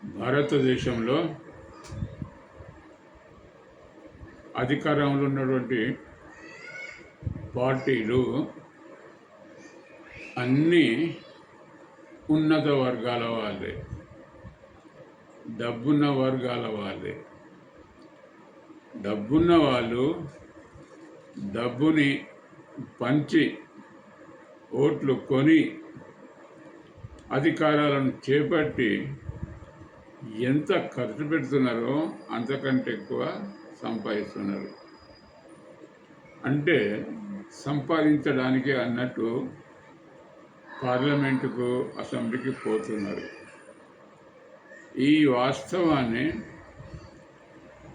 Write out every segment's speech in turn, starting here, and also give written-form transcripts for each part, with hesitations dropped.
భారతదేశంలో అధికారంలో ఉన్నటువంటి పార్టీలు అన్నీ ఉన్నత వర్గాల వాళ్ళే, డబ్బున్న వర్గాల వాళ్ళే. డబ్బున్న వాళ్ళు డబ్బుని పంచి ఓట్లు కొని అధికారాలను చేపట్టి ఎంత ఖర్చు పెడుతున్నారో అంతకంటే ఎక్కువ సంపాదిస్తున్నారు. అంటే సంపాదించడానికి అన్నట్టు పార్లమెంటుకు, అసెంబ్లీకి పోతున్నారు. ఈ వాస్తవాన్ని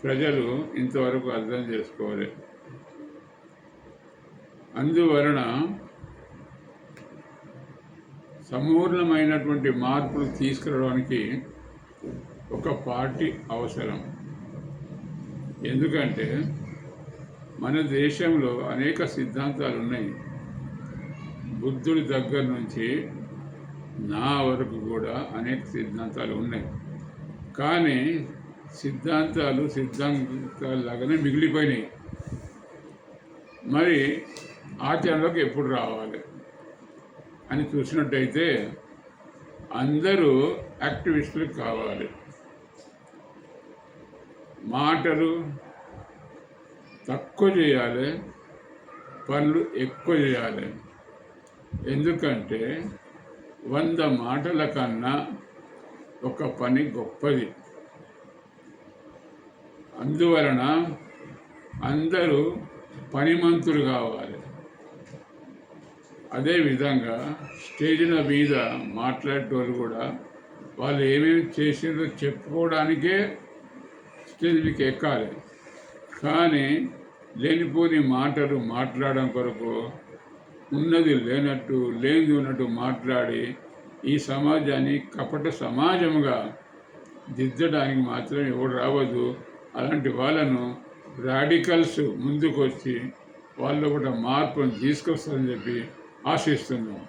ప్రజలు ఇంతవరకు అర్థం చేసుకోలేదు. అందువలన సమూలమైనటువంటి మార్పులు తీసుకురావడానికి ఒక పార్టీ అవసరం. ఎందుకంటే మన దేశంలో అనేక సిద్ధాంతాలు ఉన్నాయి. బుద్ధుడి దగ్గర నుంచి నా వరకు కూడా అనేక సిద్ధాంతాలు ఉన్నాయి. కానీ సిద్ధాంతాలాగానే మిగిలిపోయినాయి. మరి ఆచరణలోకి ఎప్పుడు రావాలి అని చూసినట్టయితే అందరూ యాక్టివిస్టులు కావాలి. మాటలు తక్కువ చేయాలి, పనులు ఎక్కువ చేయాలి. ఎందుకంటే 100 మాటల కన్నా ఒక పని గొప్పది. అందువలన అందరూ పనిమంతులు కావాలి. అదేవిధంగా స్టేజ్ల మీద మాట్లాడేటోళ్ళు కూడా వాళ్ళు ఏమేమి చేసిందో చెప్పుకోవడానికే స్టేజ్ మీదకి ఎక్కాలి. కానీ లేనిపోని మాటలు మాట్లాడడం కొరకు ఉన్నది లేనట్టు, లేనిది ఉన్నట్టు మాట్లాడి ఈ సమాజాన్ని కపట సమాజముగా దిద్దడానికి మాత్రం ఎవరు రావద్దు. అలాంటి వాళ్ళను రాడికల్స్ ముందుకు వచ్చి వాళ్ళు కూడా మార్పును తీసుకొస్తారని చెప్పి ఆశిస్తున్నాం.